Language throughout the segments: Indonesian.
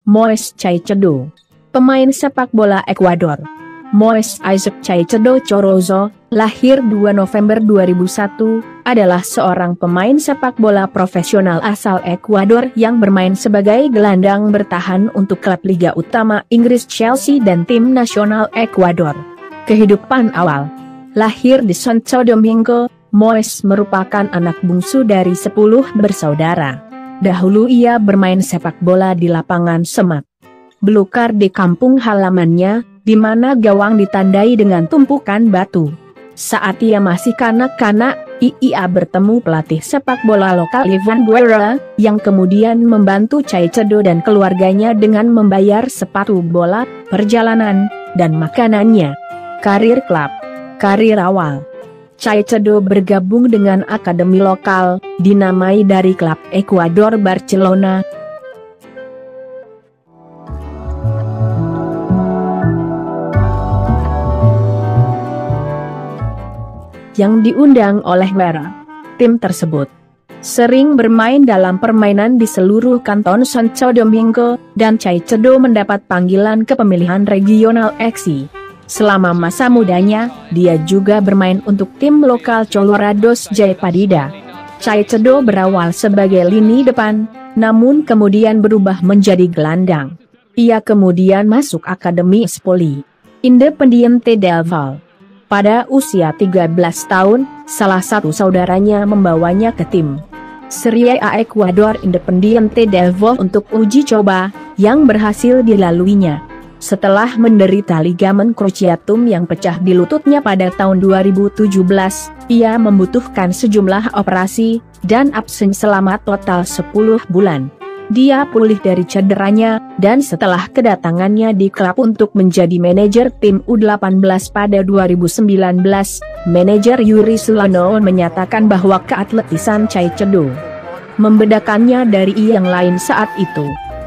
Moise Caicedo. Pemain sepak bola Ekuador. Moise Isaac Caicedo Chorozo, lahir 2 November 2001, adalah seorang pemain sepak bola profesional asal Ekuador yang bermain sebagai gelandang bertahan untuk klub Liga Utama Inggris Chelsea dan tim nasional Ekuador. Kehidupan awal. Lahir di Santo Domingo, Moise merupakan anak bungsu dari 10 bersaudara. Dahulu ia bermain sepak bola di lapangan semak belukar di kampung halamannya, di mana gawang ditandai dengan tumpukan batu. Saat ia masih kanak-kanak, ia bertemu pelatih sepak bola lokal Ivan Guerra, yang kemudian membantu Caicedo dan keluarganya dengan membayar sepatu bola, perjalanan, dan makanannya. Karir klub. Karir awal. Caicedo bergabung dengan akademi lokal, dinamai dari klub Ekuador Barcelona, yang diundang oleh Guerra. Tim tersebut sering bermain dalam permainan di seluruh kanton Santo Domingo, dan Caicedo mendapat panggilan ke pemilihan regional XI. Selama masa mudanya, dia juga bermain untuk tim lokal Colorados Jayapatida. Caicedo berawal sebagai lini depan, namun kemudian berubah menjadi gelandang. Ia kemudian masuk Akademi Spoli Independiente del Valle. Pada usia 13 tahun, salah satu saudaranya membawanya ke tim Serie A Ecuador Independiente del Valle untuk uji coba, yang berhasil dilaluinya. Setelah menderita ligamen cruciatum yang pecah di lututnya pada tahun 2017, ia membutuhkan sejumlah operasi, dan absen selama total 10 bulan. Dia pulih dari cederanya, dan setelah kedatangannya di klub untuk menjadi manajer tim U18 pada 2019, manajer Yuri Solano menyatakan bahwa keatletisan Caicedo membedakannya dari yang lain saat itu.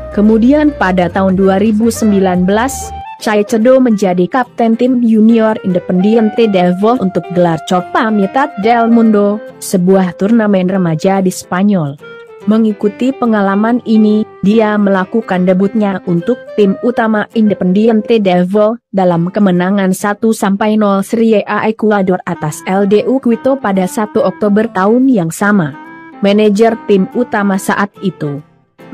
Kemudian pada tahun 2019, Caicedo menjadi kapten tim junior Independiente del Valle untuk gelar Copa Mitad del Mundo, sebuah turnamen remaja di Spanyol. Mengikuti pengalaman ini, dia melakukan debutnya untuk tim utama Independiente del Valle dalam kemenangan 1-0 Serie A Ecuador atas LDU Quito pada 1 Oktober tahun yang sama. Manajer tim utama saat itu,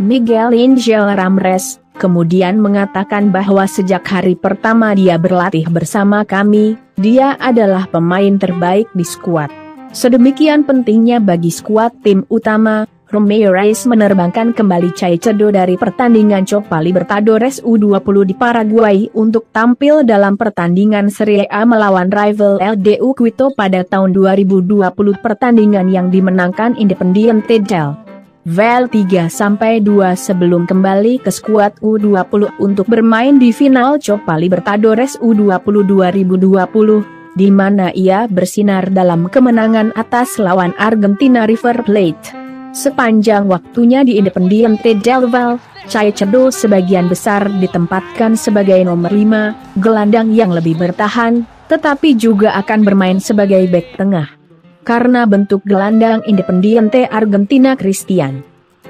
Miguel Angel Ramírez, kemudian mengatakan bahwa sejak hari pertama dia berlatih bersama kami, dia adalah pemain terbaik di skuad. Sedemikian pentingnya bagi skuad tim utama. Ramírez menerbangkan kembali Caicedo dari pertandingan Copa Libertadores U20 di Paraguay untuk tampil dalam pertandingan Serie A melawan rival LDU Quito pada tahun 2020, pertandingan yang dimenangkan Independiente del Valle 3-2 sebelum kembali ke skuad U20 untuk bermain di final Copa Libertadores U20 2020, di mana ia bersinar dalam kemenangan atas lawan Argentina River Plate. Sepanjang waktunya di Independiente del Valle, Caicedo sebagian besar ditempatkan sebagai nomor 5, gelandang yang lebih bertahan, tetapi juga akan bermain sebagai bek tengah. Karena bentuk gelandang Independiente Argentina Cristian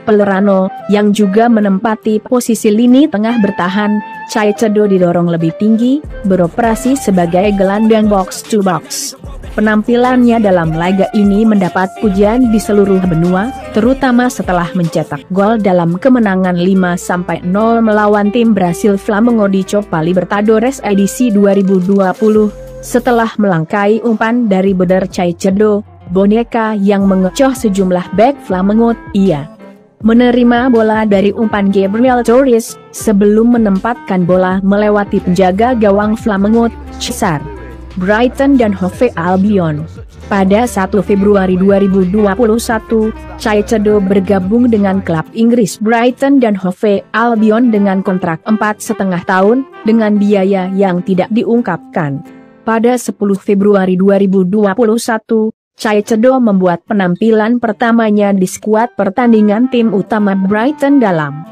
Pellerano, yang juga menempati posisi lini tengah bertahan, Caicedo didorong lebih tinggi, beroperasi sebagai gelandang box to box. Penampilannya dalam laga ini mendapat pujian di seluruh benua, terutama setelah mencetak gol dalam kemenangan 5-0 melawan tim Brasil Flamengo di Copa Libertadores edisi 2020. Setelah melangkai umpan dari beder Caicedo, boneka yang mengecoh sejumlah bek Flamengo, ia menerima bola dari umpan Gabriel Torres, sebelum menempatkan bola melewati penjaga gawang Flamengo, Cesar Brighton dan Hove Albion. Pada 1 Februari 2021, Caicedo bergabung dengan klub Inggris Brighton dan Hove Albion dengan kontrak 4,5 tahun, dengan biaya yang tidak diungkapkan. Pada 10 Februari 2021, Caicedo membuat penampilan pertamanya di skuad pertandingan tim utama Brighton dalam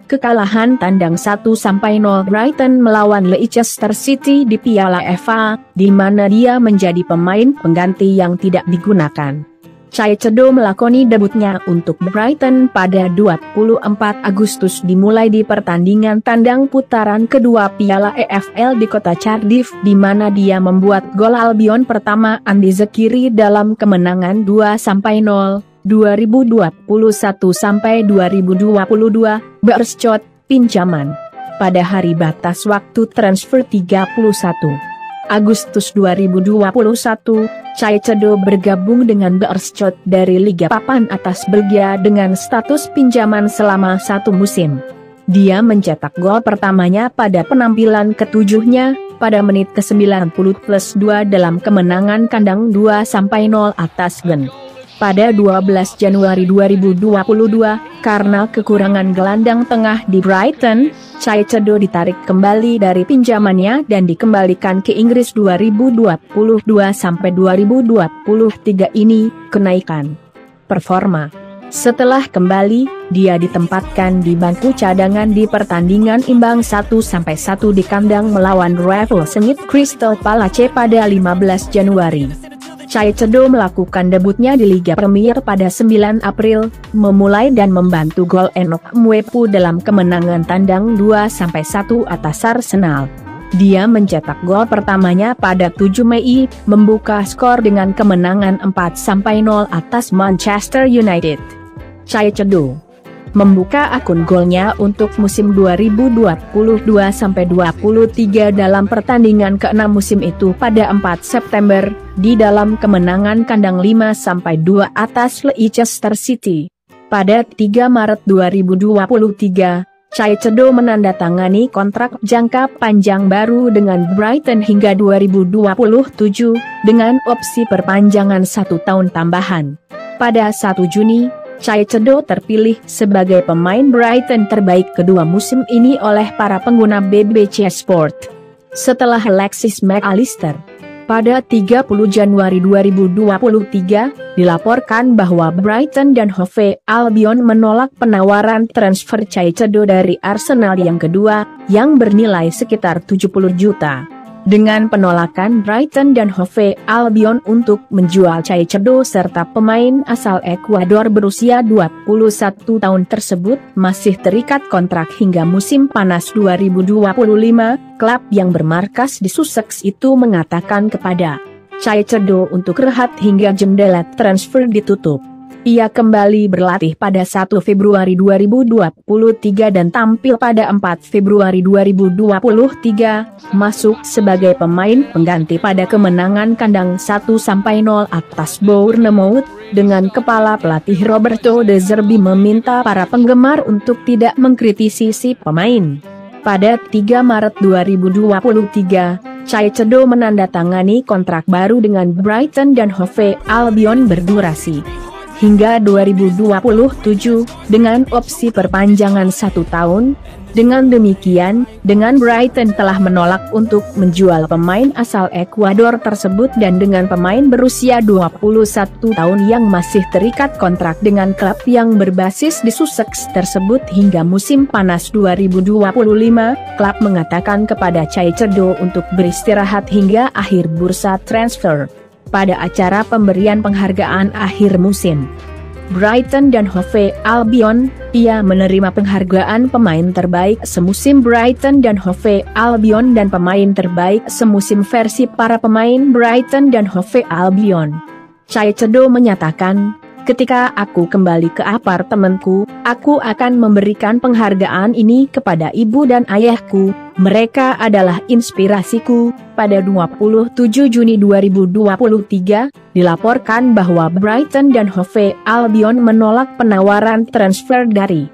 kekalahan tandang 1-0 Brighton melawan Leicester City di Piala FA, di mana dia menjadi pemain pengganti yang tidak digunakan. Chai Cedo melakoni debutnya untuk Brighton pada 24 Agustus dimulai di pertandingan tandang putaran kedua Piala EFL di kota Cardiff di mana dia membuat gol Albion pertama Andy Zakiri dalam kemenangan 2-0, 2021-2022, Beerschot, pinjaman. Pada hari batas waktu transfer 31 Agustus 2021, Chai Cedo bergabung dengan Beerschot dari Liga Papan Atas Belgia dengan status pinjaman selama 1 musim. Dia mencetak gol pertamanya pada penampilan ketujuhnya, pada menit ke-90+2 dalam kemenangan kandang 2-0 atas Gen. Pada 12 Januari 2022, karena kekurangan gelandang tengah di Brighton, Chai Cedo ditarik kembali dari pinjamannya dan dikembalikan ke Inggris 2022-2023 ini, kenaikan performa. Setelah kembali, dia ditempatkan di bangku cadangan di pertandingan imbang 1-1 di kandang melawan Revel Sengit Crystal Palace pada 15 Januari. Chai Cedo melakukan debutnya di Liga Premier pada 9 April, memulai dan membantu gol Enoch Mwepu dalam kemenangan tandang 2-1 atas Arsenal. Dia mencetak gol pertamanya pada 7 Mei, membuka skor dengan kemenangan 4-0 atas Manchester United. Chai Cedo membuka akun golnya untuk musim 2022-23 dalam pertandingan ke-6 musim itu pada 4 September, di dalam kemenangan kandang 5-2 atas Leicester City. Pada 3 Maret 2023, Chai Cedo menandatangani kontrak jangka panjang baru dengan Brighton hingga 2027, dengan opsi perpanjangan 1 tahun tambahan. Pada 1 Juni, Chai Cedo terpilih sebagai pemain Brighton terbaik kedua musim ini oleh para pengguna BBC Sport, setelah Alexis McAllister. Pada 30 Januari 2023, dilaporkan bahwa Brighton dan Hove Albion menolak penawaran transfer Chai Cedo dari Arsenal yang kedua, yang bernilai sekitar 70 juta. Dengan penolakan Brighton dan Hove Albion untuk menjual Chai Cedo serta pemain asal Ekuador berusia 21 tahun tersebut masih terikat kontrak hingga musim panas 2025, klub yang bermarkas di Sussex itu mengatakan kepada Chai Cedo untuk rehat hingga jendela transfer ditutup. Ia kembali berlatih pada 1 Februari 2023 dan tampil pada 4 Februari 2023, masuk sebagai pemain pengganti pada kemenangan kandang 1-0 atas Bournemouth, dengan kepala pelatih Roberto De Zerbi meminta para penggemar untuk tidak mengkritisi si pemain. Pada 3 Maret 2023, Chai Cedo menandatangani kontrak baru dengan Brighton dan Hove Albion berdurasi hingga 2027, dengan opsi perpanjangan 1 tahun. Dengan demikian, dengan Brighton telah menolak untuk menjual pemain asal Ekuador tersebut dan dengan pemain berusia 21 tahun yang masih terikat kontrak dengan klub yang berbasis di Sussex tersebut hingga musim panas 2025, klub mengatakan kepada Chai Cedo untuk beristirahat hingga akhir bursa transfer. Pada acara pemberian penghargaan akhir musim Brighton dan Hove Albion, ia menerima penghargaan pemain terbaik semusim Brighton dan Hove Albion dan pemain terbaik semusim versi para pemain Brighton dan Hove Albion. Chai Cedo menyatakan, "Ketika aku kembali ke apartemenku, aku akan memberikan penghargaan ini kepada ibu dan ayahku, mereka adalah inspirasiku." Pada 27 Juni 2023, dilaporkan bahwa Brighton dan Hove Albion menolak penawaran transfer dari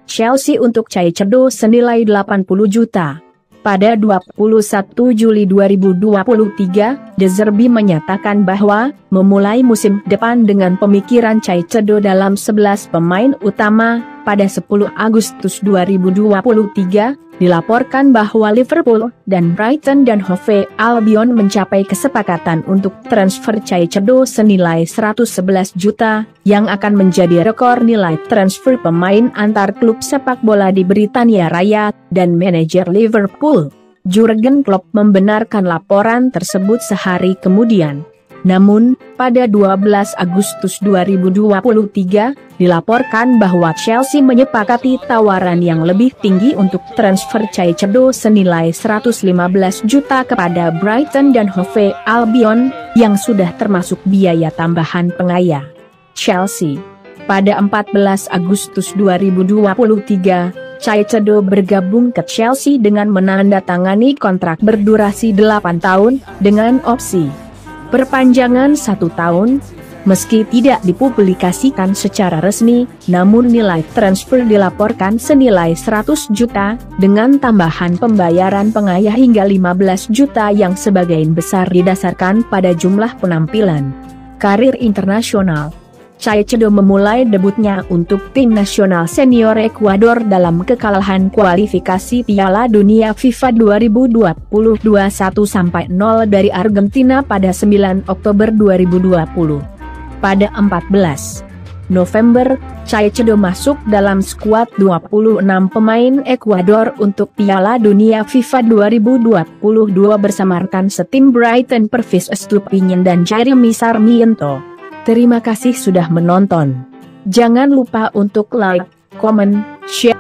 Chelsea untuk Chai Cedo senilai 80 juta. Pada 21 Juli 2023, De Zerbi menyatakan bahwa memulai musim depan dengan pemikiran Chai Cedo dalam 11 pemain utama. Pada 10 Agustus 2023, dilaporkan bahwa Liverpool dan Brighton dan Hove Albion mencapai kesepakatan untuk transfer Chai Cedo senilai 111 juta, yang akan menjadi rekor nilai transfer pemain antar klub sepak bola di Britania Raya, dan manajer Liverpool, Jurgen Klopp, membenarkan laporan tersebut sehari kemudian. Namun, pada 12 Agustus 2023, dilaporkan bahwa Chelsea menyepakati tawaran yang lebih tinggi untuk transfer Caicedo senilai 115 juta kepada Brighton dan Hove Albion, yang sudah termasuk biaya tambahan pengayah. Chelsea. Pada 14 Agustus 2023, Caicedo bergabung ke Chelsea dengan menandatangani kontrak berdurasi 8 tahun, dengan opsi perpanjangan 1 tahun. Meski tidak dipublikasikan secara resmi, namun nilai transfer dilaporkan senilai 100 juta, dengan tambahan pembayaran pengayah hingga 15 juta yang sebagian besar didasarkan pada jumlah penampilan. Karir internasional. Caicedo memulai debutnya untuk tim nasional senior Ekuador dalam kekalahan kualifikasi Piala Dunia FIFA 2022 1-0 dari Argentina pada 9 Oktober 2020. Pada 14 November, Caicedo masuk dalam skuad 26 pemain Ekuador untuk Piala Dunia FIFA 2022 bersama rekan setim Brighton Pervis Estupiñán dan Jeremy Sarmiento. Terima kasih sudah menonton. Jangan lupa untuk like, comment, share